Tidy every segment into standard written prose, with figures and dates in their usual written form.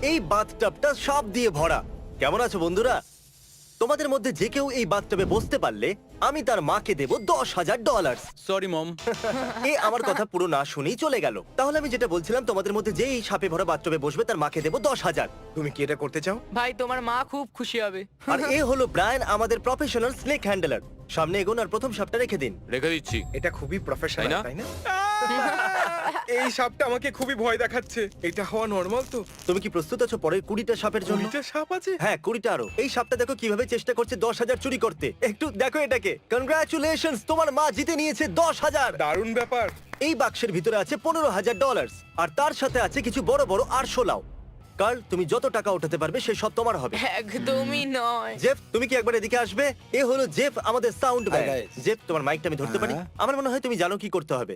এই বাথটাবটা সব দিয়ে ভরা। কেমন আছো বন্ধুরা? তোমাদের মধ্যে যে কেউ এই বাথটাবে বসতে পারলে আমি তার মাকে দেব $10,000। Sorry mom. এ আমার কথা পুরো না শুনেই চলে গেল। তাহলে আমি যেটা বলছিলাম, তোমাদের মধ্যে যে এই সাপে ভরা বাথটাবে বসবে তার মাকে দেব 10,000। তুমি কি এটা করতে চাও? ভাই তোমার মা খুব খুশি হবে। আর এ হলো ব্রায়ান, আমাদের প্রফেশনাল স্নেক হ্যান্ডলার। সামনে এগোন আর প্রথম সাপটা রেখে দিন। রেখে দিচ্ছি। এটা খুবই প্রফেশনাল, তাই না? তাই না? এই সাপটা আমাকে খুবই ভয় দেখাচ্ছে। এটা হওয়া নরমাল তো? তুমি কি প্রস্তুত আছো পরের 20টা সাপের জন্য? দুইটা সাপ আছে? হ্যাঁ, 20টা আরো। এই সাপটা দেখো কিভাবে চেষ্টা করছে 10,000 চুরি করতে। একটু দেখো এটাকে। কনগ্রাচুলেশনস, তোমার মা জিতে নিয়েছে 10,000। দারুণ ব্যাপার। এই বাক্সের ভিতরে আছে $15,000 আর তার সাথে আছে কিছু বড় বড় আরশোলাও। কার্ল, তুমি যত টাকা উঠাতে পারবে সে সব তোমার হবে। একদমই নয়। জেফ, তুমি কি একবার এদিকে আসবে? এ হলো জেফ, আমাদের sound man. Hi, guys. Jeff, তোমার মাইকটা আমি ধরতে পারি? আমার মনে হয় তুমি জানো কি করতে হবে।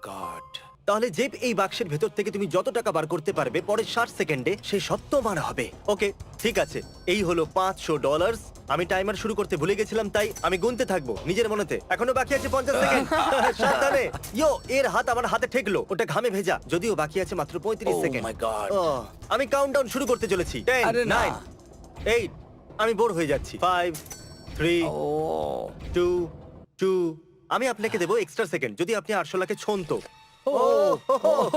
গড। তাহলে জেফ, এই বাক্সের ভেতর থেকে তুমি যত টাকা বার করতে পারবে পরের 60 সেকেন্ডে সে সব তোমার হবে। ওকে, ঠিক আছে। এই হলো $500। আমি টাইমার শুরু করতে ভুলে গেছিলাম, তাই আমি গুনতে থাকবো নিজের মনেতে। এখনো বাকি আছে 50 সেকেন্ড। সাবধানে। ইয়ো, এর হাত আমার হাতে ঠেকলো, ওটা ঘামে ভেজা। যদিও বাকি আছে মাত্র 35 Oh সেকেন্ড। my God. আমি কাউন্টডাউন শুরু করতে চলেছি। 10, আরে না। 9, 8। আমি বোর হয়ে যাচ্ছি। 5, 3, ও 2, 2। আমি আপনাকে দেবো এক্সট্রা সেকেন্ড যদি আপনি আরশোলাকে ছন্ত।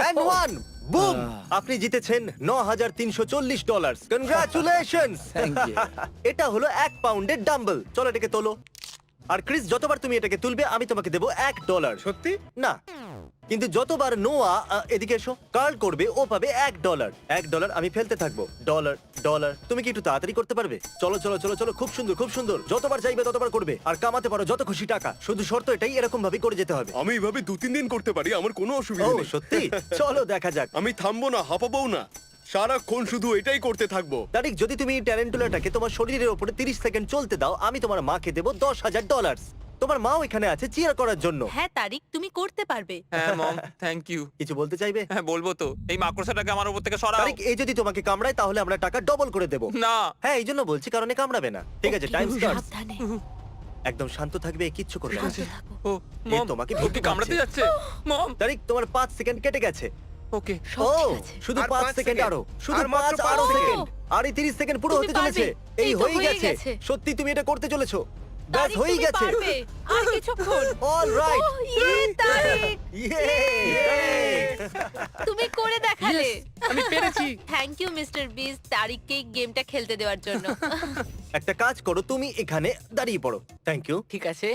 And one! Boom! আপনি জিতেছেন $9,340। কনগ্রাচুলেশনস! Thank you. এটা হলো 1 পাউন্ডের ডাম্বল। চলো এটাকে তোলো। আর ক্রিস, যতবার তুমি এটাকে তুলবে আমি তোমাকে দেবো $1। সত্যি? না, কিন্তু যতবার নোয়া এদিকে এসো কার্ল করবে ও পাবে $1। $1 আমি ফেলতে থাকবো। Dollar dollar. তুমি কি একটু তাড়াতাড়ি করতে পারবে? চলো চলো চলো চলো, খুব সুন্দর খুব সুন্দর। যতবার চাইবে ততবার করবে আর কামাতে পারো যত খুশি টাকা। শুধু শর্ত এটাই, এরকম ভাবে করে যেতে হবে। আমি এইভাবে 2-3 দিন করতে পারি, আমার কোনো ও অসুবিধা নেই। সত্যি? চলো দেখা যাক। আমি থামবো না, হাঁপাবো না, সারাক্ষণ শুধু এটাই করতে থাকবো। তারিক, যদি তুমি এই ট্যারেন্টুলাটাকে তোমার শরীরের উপরে 30 সেকেন্ড চলতে দাও আমি তোমার মাকে দেবো $10,000। তোমার মাও এখানে আছে চিয়ার করার জন্য। হ্যাঁ তারিক, তুমি করতে পারবে। হ্যাঁ মম, থ্যাংক ইউ। কিছু বলতে চাইবে? হ্যাঁ বলবো তো। এই মাকড়সাটাকে আমার উপর থেকে সরাও। তারিক, এই যদি তোমাকে কামড়ায় তাহলে আমরা টাকা ডবল করে দেবো। না। হ্যাঁ, এই জন্য বলছি, কারণে কামড়াবে না। ঠিক আছে, টাইম স্টার্ট। সাবধানে। একদম শান্ত থাকবে, কিচ্ছু করবে না। শান্ত থাকো। ও এ মম, তোমাকে ওকে ভীতু কামড়াতে লাগছে। যাচ্ছে। মম, তারিক, তোমার 5 সেকেন্ড কেটে গেছে। ওকে। সব ও, ঠিক আছে। শুধু আর 5 5 সেকেন্ড সেকেন্ড। আরো, শুধু আর মাত্র 5 আরো পাঁচ সেকেন্ড। সেকেন্ড। আর এই 30 সেকেন্ড পুরো তুমি হতে চলেছে। পারবে। এই এই তো হয়ে হয়ে গেছে। গেছে। সত্যি তুমি এটা করতে চলেছো। ব্যাস তারিক, হয়ে তুমি গেছে। পারবে। আর কিছুক্ষণ। All right. ওহ, ইয়ে, তারিক, ইয়ে! তুমি করে দেখালে। আমি পেরেছি। থ্যাংক ইউ মিস্টার বিস তারিককে এই গেমটা খেলতে দেওয়ার জন্য। একটা কাজ করো, তুমি এখানে দাঁড়িয়ে পড়ো। Thank you. ঠিক আছে।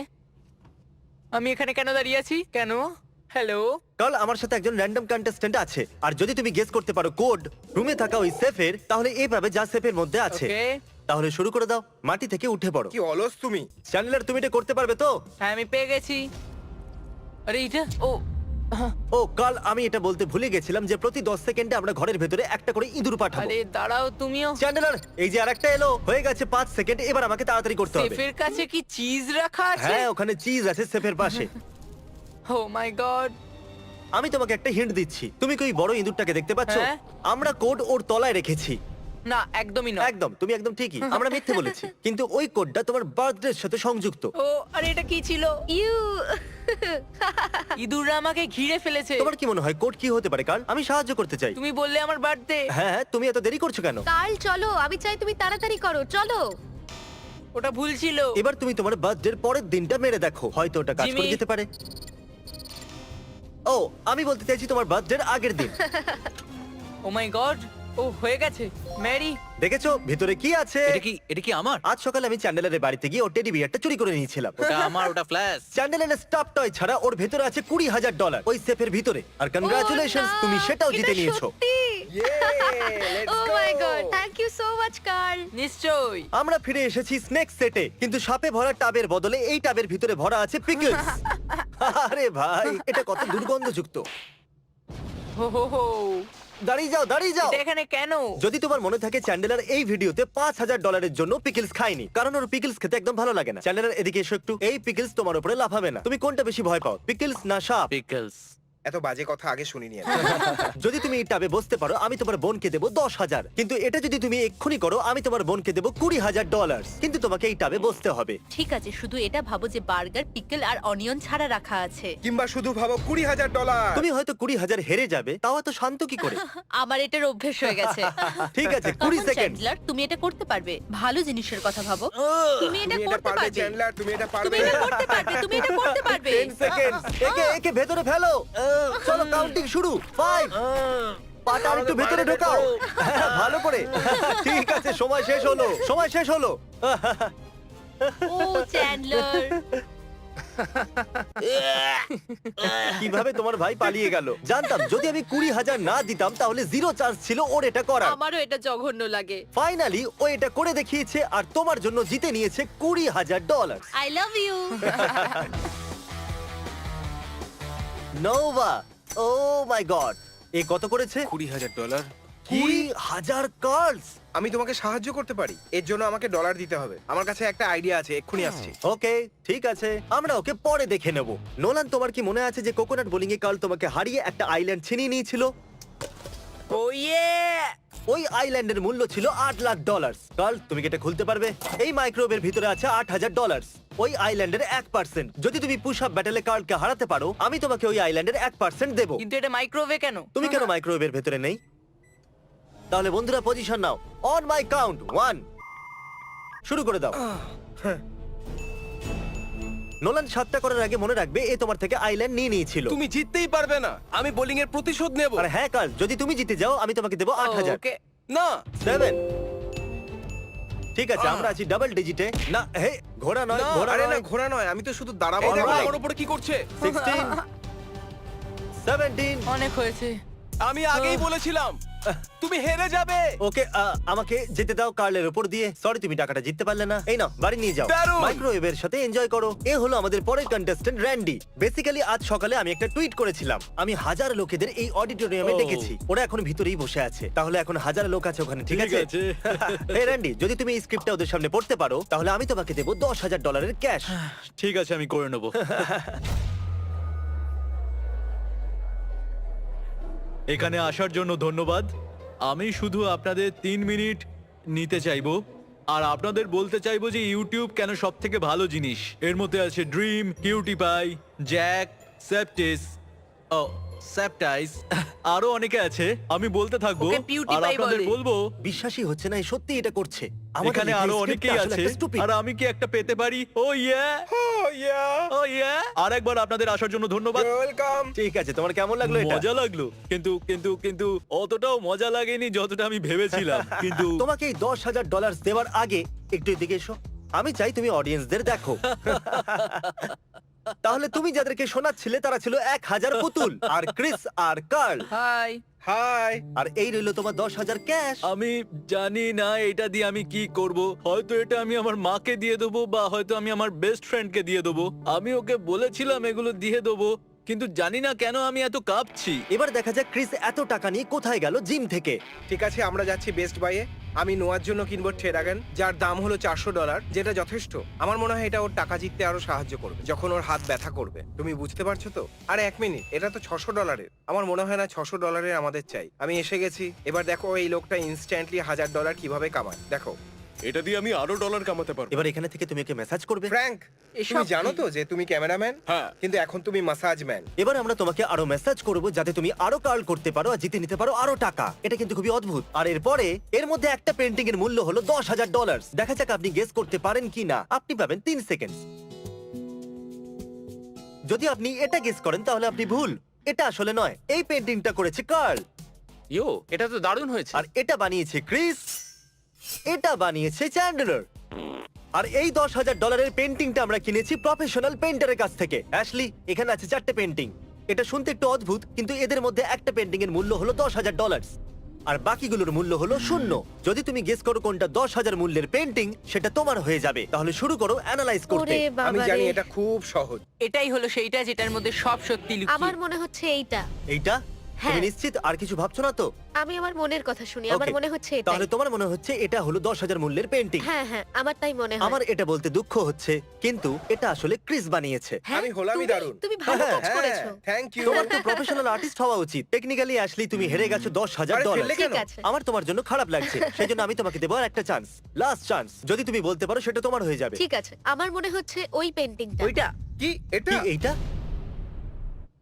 আমি এখানে কেন দাঁড়িয়ে আছি? কেন? হ্যালো। কাল আমার সাথে একজন র্যান্ডম কন্টেস্ট্যান্ট আছে, আর যদি তুমি গেস করতে পারো কোড রুমে থাকা ওই সেফের, তাহলে এই পাবে যা সেফের মধ্যে আছে। ওকে। তাহলে শুরু করে দাও, মাটি থেকে উঠে পড়ো। কি অলস তুমি। চ্যানেলার, তুমি এটা করতে পারবে তো? হ্যাঁ আমি পেয়ে গেছি। আরে এটা ও ও কাল, আমি এটা বলতে ভুলে গেছিলাম যে প্রতি 10 সেকেন্ডে আমরা ঘরের ভেতরে একটা করে ইঁদুর পাঠাবো। আরে দাঁড়াও তুমিও। চ্যানেলার, এই যে আরেকটা এলো, হয়ে গেছে 5 সেকেন্ড। এবার আমাকে তাড়াতাড়ি করতে হবে। সেফের কাছে কি চিজ রাখা আছে? হ্যাঁ, ওখানে চিজ আছে সেফের পাশে। ও মাই গড। আমি তোমাকে একটা হিন্ট দিচ্ছি, তুমি কি ওই বড় ইঁদুরটাকে দেখতে পাচ্ছ? হ্যাঁ। আমরা কোড ওর তলায় রেখেছি। না একদমই নয়। একদম, তুমি একদম ঠিকই, আমরা মিথ্যে বলেছি। কিন্তু ওই কোডটা তোমার বার্থডের সাথে সংযুক্ত। ও আরে এটা কি ছিল? ইউ ইঁদুররা আমাকে ঘিরে ফেলেছে। তোমার কি মনে হয় কোড কি হতে পারে কাল? আমি সাহায্য করতে চাই। তুমি বললে আমার বার্থডে। হ্যাঁ, তুমি এত দেরি করছো কেন? কাল চলো, আমি চাই তুমি তাড়াতাড়ি করো, চলো। ওটা ভুল ছিল। এবার তুমি তোমার বার্থডের পরের দিনটা মেরে দেখো, হয়তো ওটা কাজ করে জিমি। যেতে পারে। ও, আমি বলতে চাইছি তোমার বার্থডের আগের দিন। ও মাই গড, ও হয়ে গেছে। ম্যারি, দেখেছো ভিতরে কি আছে? এটা কি আমার? আজ সকালে আমি চ্যান্ডেলারের বাড়িতে গিয়ে ওর টেডি বিয়ারটা চুরি করে নিয়েছিলাম। ওটা আমার, ওটা ফ্ল্যাশ। চ্যান্ডেলারের স্টাফ টয় ছাড়া ওর ভেতরে আছে $20,000 ওই সেফের ভিতরে। আর কনগ্রাচুলেশনস, তুমি সেটাও জিতে নিয়েছো। Oh my God, thank you so much Carl. নিশ্চয়ই। আমরা ফিরে এসেছি স্নেক সেটে, কিন্তু সাপে ভরা টাবের বদলে এই টাবের ভিতরে ভরা আছে পিকলস। আরে ভাই, এটা কত দুর্গন্ধযুক্ত। হো হো হো। দাঁড়িয়ে যাও, দাঁড়িয়ে যাও। এটা এখানে কেন? যদি তোমার মনে থাকে, চ্যান্ডেলার এই ভিডিওতে $5,000 জন্য পিকলস খায়নি, কারণ ওর পিকলস খেতে একদম ভালো লাগে না। চ্যান্ডেলার, এদিকে এসো একটু। এই পিকলস তোমার উপরে লাফাবে না। তুমি কোনটা বেশি ভয় পাও, পিকলস না সাপ? পিকলস। এত বাজে কথা আগে শুনিনি আমি। যদি তুমি এই টাবে বসতে পারো আমি তোমার বোনকে দেবো 10,000, কিন্তু এটা যদি তুমি এক্ষুনি করো আমি তোমার বোনকে দেবো $20,000, কিন্তু তোমাকে এই টাবে বসতে হবে। ঠিক আছে, শুধু এটা ভাবো যে বার্গার, পিকল আর অনিয়ন ছাড়া রাখা আছে। কিংবা শুধু ভাবো $20,000। তুমি হয়তো 20,000 হেরে যাবে, তাও এত শান্ত কি করে? আমার এটার অভ্যেস হয়ে গেছে। ঠিক আছে, 20 তখন সেকেন্ড। চ্যান্ডলার, তুমি এটা করতে পারবে। ভালো জিনিসের কথা ভাবো। তুমি এটা তুমি এটা করতে পারবে পারবে। চ্যান্ডলার, তুমি এটা তুমি পারবে। এটা করতে পারবে। তুমি এটা করতে পারবে। 10 সেকেন্ড। একে ভেতরে ফেলো। চলো কাউন্টিং শুরু। 5, পাটা একটু ভেতরে ঢোকাও। হ্যাঁ, ভালো করে। ঠিক আছে, সময় শেষ হলো। ও চ্যান্ডলার। কিভাবে তোমার ভাই পালিয়ে গেল? জানতাম যদি আমি 20,000 না দিতাম তাহলে 0 চান্স ছিল ওর এটা করার। আমারও এটা জঘন্য লাগে। ফাইনালি ও এটা করে দেখিয়েছে আর তোমার জন্য জিতে নিয়েছে $20,000। I love you. Nova, oh my God, এ কত করেছে? $20,000 20,000 কার্লস। আমি তোমাকে সাহায্য করতে পারি, এর জন্য আমাকে ডলার দিতে হবে। আমার কাছে একটা আইডিয়া আছে, এক্ষুনি আসছি। ওকে, ঠিক আছে, আমরা ওকে পরে দেখে নেব। নোলান, তোমার কি মনে আছে যে কোকোনাট বোলিং এ কাল তোমাকে হারিয়ে একটা আইল্যান্ড ছিনিয়ে নিয়েছিল? ও ইয়ে! ওই আইল্যান্ডের মূল্য ছিল $8 লাখ। কাল, তুমি কি এটা খুলতে পারবে? এই মাইক্রোওয়েভের ভিতরে আছে $8,000, ওই আইল্যান্ডের 1%। যদি তুমি পুশ আপ ব্যাটেলে কার্লকে হারাতে পারো আমি তোমাকে ওই আইল্যান্ডের 1% দেবো। কিন্তু এটা মাইক্রোওয়েভে কেন? তুমি কেন মাইক্রোওয়েভের ভেতরে নেই? তাহলে বন্ধুরা position now. On my count 1, শুরু করে দাও। নোলান 7টা করার আগে মনে রাখবে এ তোমার থেকে আইল্যান্ড নিয়ে নিয়েছিল। তুমি জিততেই পারবে না, আমি বোলিং এর প্রতিশোধ নেব। আর হ্যাঁ কাল, যদি তুমি জিতে যাও আমি তোমাকে দেবো 8,000। ওকে। না 7, ঠিক আছে, আমরা আছি ডাবল ডিজিটে। না হে, ঘোড়া নয়, ঘোড়া আরে না, নয়। ঘোড়া নয়, আমি তো শুধু দাঁড়াবো। এই দেখো Alright. আমার উপরে কি করছে। 16, 17। অনেক হয়েছে। আমি আগেই বলেছিলাম তুমি হেরে যাবে। ওকে, আমাকে যেতে দাও কার্লের উপর দিয়ে। সরি, তুমি টাকাটা জিততে পারলে না। এই নাও, বাড়ি নিয়ে যাও। দারুণ। মাইক্রোওয়েভের সাথে এনজয় করো। এ হলো আমাদের পরের কন্টেস্ট্যান্ট র্যান্ডি। বেসিক্যালি আজ সকালে আমি একটা টুইট করেছিলাম, আমি 1000 লোকেদের এই অডিটোরিয়ামে ডেকেছি। ওরা এখন ভিতরেই বসে আছে, তাহলে এখন 1000 লোক আছে ওখানে, ঠিক আছে? এই র্যান্ডি, যদি তুমি এই স্ক্রিপ্টটা ওদের সামনে পড়তে পারো তাহলে আমি তোমাকে দেবো $10,000 ক্যাশ। ঠিক আছে, আমি করে নেবো। এখানে আসার জন্য ধন্যবাদ। আমি শুধু আপনাদের 3 মিনিট নিতে চাইবো আর আপনাদের বলতে চাইবো যে ইউটিউব কেন সব থেকে ভালো জিনিস। এর মধ্যে আছে ড্রিম, কিউটি পাই, জ্যাক, সেপটিস, ও সেপটাইস, আরো অনেকে আছে। আমি বলতে থাকবো ওকে পিউটি আর পাই আপনাদের বলে। বলবো বিশ্বাসই হচ্ছে না, এ সত্যি এটা করছে। এখানে আরো অনেকেই আছে আর আমি কি একটা পেতে পারি? ও ইয়া, ও ইয়া। আর একবার আপনাদের আসার জন্য ধন্যবাদ। ওয়েলকাম। ঠিক আছে, তোমার কেমন লাগলো এটা? মজা লাগলো, কিন্তু কিন্তু কিন্তু অতটাও মজা লাগেনি যতটা আমি ভেবেছিলাম। কিন্তু তোমাকে এই $10,000 দেওয়ার আগে একটু এদিকে এসো। আমি চাই তুমি অডিয়েন্সদের দেখো। তাহলে তুমি যাদেরকে শোনাচ্ছিলে তারা ছিল 1,000 পুতুল, আর ক্রিস আর কার্ল, হাই। হাই। আর এই রইলো তোমার 10,000 ক্যাশ। আমি জানি না এটা দিয়ে আমি কি করব। হয়তো এটা আমি আমার মাকে দিয়ে দেবো বা হয়তো আমি আমার বেস্ট ফ্রেন্ডকে দিয়ে দেবো। আমি ওকে বলেছিলাম এগুলো দিয়ে দেবো, কিন্তু জানি না কেন আমি এত কাঁপছি। এবার দেখা যাক ক্রিস এত টাকা নিয়ে কোথায় গেল জিম থেকে। ঠিক আছে, আমরা যাচ্ছি বেস্ট বাইয়ে। আমি নোয়ার জন্য কিনবো ট্রেডাগান, যার দাম হলো $400, যেটা যথেষ্ট। আমার মনে হয় এটা ওর টাকা জিততে আরো সাহায্য করবে যখন ওর হাত ব্যথা করবে। তুমি বুঝতে পারছো তো? আরে 1 মিনিট, এটা তো $600। আমার মনে হয় না $600 আমাদের চাই। আমি এসে গেছি। এবার দেখো এই লোকটা ইনস্ট্যান্টলি $1000 কিভাবে কামায়। দেখো এটা দিয়ে আমি আরো ডলার কামাতে পারবো। এবার এখানে থেকে তুমি ওকে মেসেজ করবে। ফ্র্যাঙ্ক, এসব তুমি কি? জানো তো যে তুমি ক্যামেরাম্যান? হ্যাঁ। কিন্তু এখন তুমি মাসাজ ম্যান। এবার আমরা তোমাকে আরো মেসেজ করব যাতে তুমি আরো কার্ল করতে পারো আর জিতে নিতে পারো আরো টাকা। এটা কিন্তু খুবই অদ্ভুত। আর এরপরে এর মধ্যে একটা পেন্টিং এর মূল্য হলো $10,000। দেখা যাক আপনি গেস করতে পারেন কি না। আপনি পাবেন 3 সেকেন্ড। যদি আপনি এটা গেস করেন তাহলে আপনি ভুল। এটা আসলে নয়, এই পেন্টিংটা করেছে কার্ল, ইয়ো, এটা তো দারুণ হয়েছে। আর এটা বানিয়েছে ক্রিস, এটা বানিয়েছে চ্যান্ডলার। আর এই $10,000 পেন্টিংটা আমরা কিনেছি প্রফেশনাল পেন্টারের কাছ থেকে। অ্যাশলি, এখানে আছে 4টে পেন্টিং। এটা শুনতে একটু অদ্ভুত, কিন্তু এদের মধ্যে একটা পেন্টিং এর মূল্য হলো $10,000 আর বাকিগুলোর মূল্য হলো 0। যদি তুমি গেস করো কোনটা 10,000 মূল্যের পেন্টিং, সেটা তোমার হয়ে যাবে। তাহলে শুরু করো অ্যানালাইজ করতে। ওরে বাবা আমি জানি রে। এটা খুব সহজ। এটাই হলো সেইটা যেটার মধ্যে সব সত্যি লুকিয়ে। আমার মনে হচ্ছে এইটা। এইটা হ্যাঁ। তুমি নিশ্চিত আর কিছু ভাবছো না তো? আমি আমার মনের কথা শুনি, আমার Okay, মনে হচ্ছে এটাই। তাহলে তোমার মনে হচ্ছে এটা হলো 10,000 মূল্যের পেন্টিং। হ্যাঁ হ্যাঁ, আমার তাই মনে হয়। আমার এটা বলতে দুঃখ হচ্ছে, কিন্তু এটা আসলে ক্রিস বানিয়েছে। হ্যাঁ, আমি হলামই তুমি- দারুণ। তুমি ভালো হ্যাঁ, কাজ করেছো। Thank you. তোমার তো প্রফেশনাল আর্টিস্ট হওয়া উচিত। টেকনিক্যালি অ্যাশলি তুমি হেরে গেছো $10,000। ফেললে ঠিক কেন? আছে। আমার তোমার জন্য খারাপ লাগছে, সেই জন্য আমি তোমাকে দেবো আর একটা চান্স, লাস্ট চান্স। যদি তুমি বলতে পারো সেটা তোমার হয়ে যাবে। ঠিক আছে, আমার মনে হচ্ছে ওই পেন্টিংটা। ওইটা কি এটা? কি এইটা?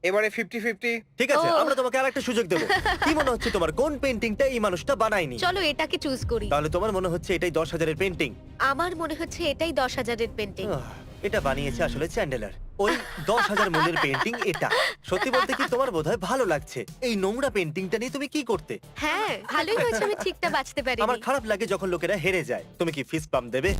এবারে 50-50। ঠিক আছে, ও। আমরা তোমাকে আরেকটা সুযোগ দেবো। কি মনে হচ্ছে তোমার কোন পেন্টিংটা এই মানুষটা বানায়নি? চলো এটাকে চুজ করি। তাহলে তোমার মনে হচ্ছে এটাই 10,000 এর পেন্টিং? আমার মনে হচ্ছে এটাই 10,000-এর পেন্টিং। এটা বানিয়েছে আসলে চ্যান্ডেলার। ওই 10,000 মূল্যের পেন্টিং এটা। সত্যি বলতে কি তোমার বোধহয় ভালো লাগছে? এই নোংরা পেন্টিংটা নিয়ে তুমি কি করতে? হ্যাঁ, ভালোই হয়েছে আমি ঠিকটা বাঁচতে আমার পারিনি। খারাপ লাগে যখন লোকেরা হেরে যায়। তুমি কি ফিস পাম্প দেবে?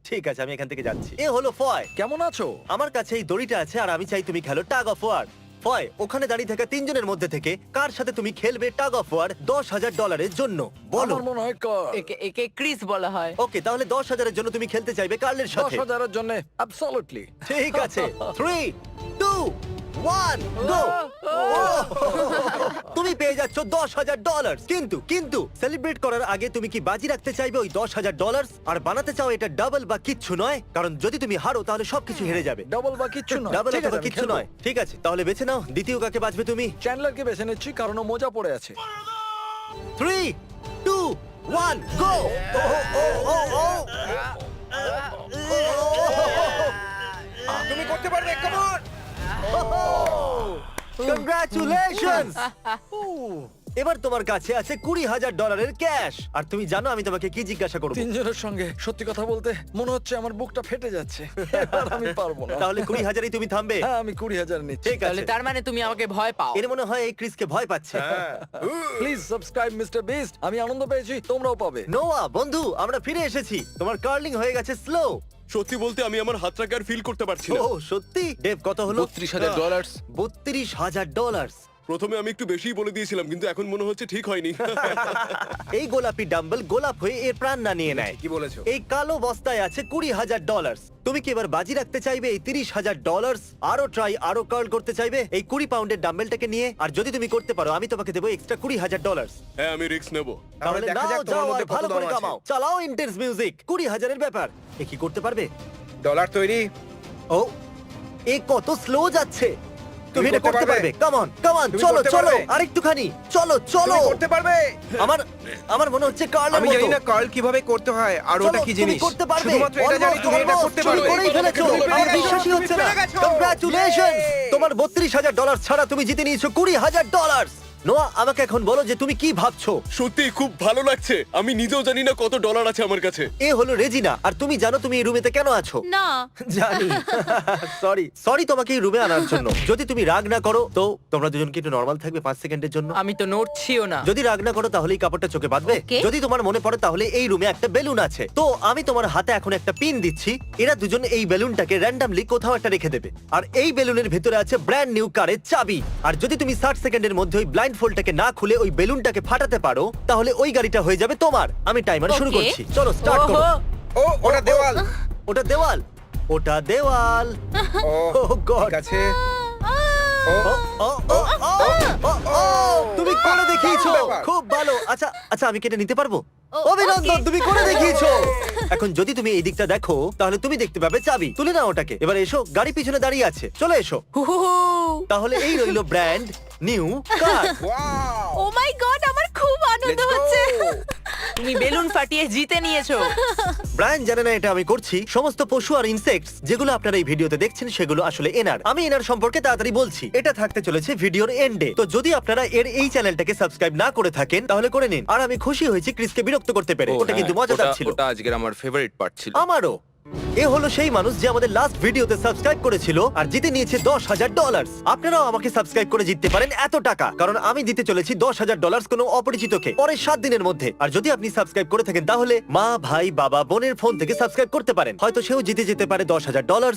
ঠিক আছে, আমি এখান থেকে যাচ্ছি। এ হলো ফয়। কেমন আছো? আমার কাছে এই দড়িটা আছে আর আমি চাই তুমি খেলো টাগ অফ ওয়ার। ফয়, ওখানে দাঁড়িয়ে থাকা তিনজনের মধ্যে থেকে কার সাথে তুমি খেলবে টাগ অফ ওয়ার $10,000 জন্য? বলো। আমার মনে হয় কার। একে একে ক্রিস বলা হয়। ওকে, তাহলে 10,000 জন্য তুমি খেলতে চাইবে কার্লের সাথে? 10,000 জন্য অ্যাবসলিউটলি। ঠিক আছে, 3, 2, 1, গো! তুমি পেয়ে যাচ্ছ $10,000। কিন্তু সেলিব্রেট করার আগে তুমি কি বাজি রাখতে চাইবে ওই $10,000 আর বানাতে চাও এটা ডাবল বা কিচ্ছু নয়? কারণ যদি তুমি হারো তাহলে সবকিছু হেরে যাবে। ডাবল বা কিচ্ছু নয়। ডাবল ঠিক আছে, অথবা আমি কিচ্ছু খেলবো। নয়। ঠিক আছে, তাহলে বেছে নাও। দ্বিতীয় কাকে বাঁচবে তুমি? চ্যান্ডলারকে বেছে নিচ্ছি কারণ ও মোজা পড়ে আছে। 3, 2, 1, গো! তুমি করতে পারবে, কাম অন। কংগ্রাচুলেশনস! এবার তোমার কাছে আছে $20,000 ক্যাশ। আর তুমি জানো আমি তোমাকে কি জিজ্ঞাসা করবো? তিনজনের সঙ্গে সত্যি কথা বলতে মনে হচ্ছে আমার বুকটা ফেটে যাচ্ছে। এবার আমি পারবো না। তাহলে 20,000-ই তুমি থামবে? হ্যাঁ, আমি 20,000 নিচ্ছি। ঠিক তাহলে আছে। তার মানে তুমি আমাকে ভয় পাও। এর মনে হয় এই ক্রিসকে ভয় পাচ্ছে। হ্যাঁ। Please subscribe mister beast. আমি আনন্দ পেয়েছি, তোমরাও পাবে। নোয়া বন্ধু, আমরা ফিরে এসেছি। তোমার কার্লিং হয়ে গেছে স্লো। সত্যি বলতে আমি আমার হাতটাকে আর ফিল করতে পারছি না। ও সত্যি? ডেভ, কত হলো? $32,000। $32,000। প্রথমে আমি একটু বেশিই বলে দিয়েছিলাম, কিন্তু এখন মনে হচ্ছে ঠিক হয়নি। এই গোলাপি ডাম্বল গোলাপ হয়ে এর প্রাণ না নিয়ে নেয়। কি বলেছো? এই কালো বস্তায় আছে $20,000। তুমি কি এবার বাজি রাখতে চাইবে এই $30,000? আরো ট্রাই, আরো কার্ল করতে চাইবে এই 20 পাউন্ডের ডাম্বেলটাকে নিয়ে? আর যদি তুমি করতে পারো আমি তোমাকে দেবো এক্সট্রা $20,000। হ্যাঁ, আমি রিস্ক নেব। তাহলে দেখা নাও, যাক তোমার যাও মধ্যে আর কত ভালো দম করে আছে। কামাও। চালাও ইন্টেন্স মিউজিক। 20,000 এর ব্যাপার। এ কি করতে পারবে? ডলার তৈরি। ও, এ কত স্লো যাচ্ছে। তুমি এটা করতে করতে পারবে। পারবে। কাম অন, তুমি চলো করতে চলো, পারবে। আরেকটুখানি। চলো চলো। তুমি করতে পারবে। আমার মনে হচ্ছে কার্লের আমি মতো। জানি না কার্ল কিভাবে করতে হয় আর চলো, ওটা কি তুমি জিনিস। করতে পারবে। শুধুমাত্র এটা জানি তুমি এটা Almost, করতে তুমি পারবে। করেই ফেলেছো। তুমি পেরে আমার গেছো, বিশ্বাসই তুমি হচ্ছে না। পেরে গেছো। Congratulations! Yay! তোমার $32,000 ছাড়া তুমি জিতে নিয়েছো $20,000। নোয়া, আমাকে এখন বলো যে তুমি কি ভাবছো। সত্যি খুব ভালো লাগছে। আমি নিজেও জানি না কত ডলার আছে আমার কাছে। এ হলো রেজিনা, আর তুমি জানো তুমি এই রুমেতে কেন আছো? না জানি। সরি তোমাকে এই রুমে আনার জন্য। যদি তুমি রাগ না করো তো তোমরা দুজন কি একটু নরমাল থাকবে 5 সেকেন্ডের জন্য? আমি তো নড়ছিও না। যদি রাগ না করো তাহলে এই কাপড়টা চোখে বাঁধবে। Okay. যদি তোমার মনে পড়ে তাহলে এই রুমে একটা বেলুন আছে। তো আমি তোমার হাতে এখন একটা পিন দিচ্ছি। এরা দুজন এই বেলুনটাকে র্যান্ডমলি কোথাও একটা রেখে দেবে। আর এই বেলুনের ভিতরে আছে ব্র্যান্ড নিউ কারের চাবি। আর যদি তুমি 60 সেকেন্ডের মধ্যে ওই ব্লাইন্ড ফোল্ডটাকে না খুলে ওই বেলুনটাকে ফাটাতে পারো তাহলে ওই গাড়িটা হয়ে যাবে তোমার। আমি টাইমার শুরু Okay. করছি। চলো স্টার্ট করো। ওহো, ও ওটা দেওয়াল। ওটা দেওয়াল। ওটা দেওয়াল। ও Oh God! ঠিক আছে। ও তুমি করে দেখিয়েছো। দারুণ ব্যাপার। খুব ভালো। আচ্ছা আমি কেটে নিতে পারবো? ও, অভিনন্দন, okay. তুমি করে দেখিয়েছো। এখন যদি তুমি এই দিকটা দেখো তাহলে তুমি দেখতে পাবে চাবি। তুলে নাও ওটাকে। এবার এসো, গাড়ি পিছনে দাঁড়িয়ে আছে। চলে এসো। হুহুহু। তাহলে এই রইলো brand new car. Wow. O my god, আমার খুব আনন্দ Let's go! হচ্ছে। তুমি বেলুন ফাটিয়ে জিতে নিয়েছো। ব্রায়ান জানে না এটা আমি করছি। সমস্ত পশু আর ইনসেক্টস যেগুলো আপনারা এই ভিডিওতে দেখছেন সেগুলো আসলে এনার। আমি এনার সম্পর্কে তাড়াতাড়ি বলছি। এটা থাকতে চলেছে ভিডিওর এন্ডে। তো যদি আপনারা এর এই চ্যানেলটাকে সাবস্ক্রাইব না করে থাকেন তাহলে করে নিন। আর আমি খুশি হয়েছি ক্রিসকে বিরক্ত করতে পেরে। ওটা কিন্তু মজাদার ছিল। ওটা আজকের আমার ফেভারিট পার্ট ছিল। আমারও। এ হলো সেই মানুষ যে আমাদের লাস্ট ভিডিওতে সাবস্ক্রাইব করেছিল আর জিতে নিয়েছে $10,000। আপনারাও আমাকে সাবস্ক্রাইব করে জিততে পারেন এত টাকা, কারণ আমি দিতে চলেছি $10,000 কোনো অপরিচিতকে পরের 7 দিনের মধ্যে। আর যদি আপনি সাবস্ক্রাইব করে থাকেন তাহলে মা, ভাই, বাবা, বোনের ফোন থেকে সাবস্ক্রাইব করতে পারেন। হয়তো সেও জিতে যেতে পারে $10,000।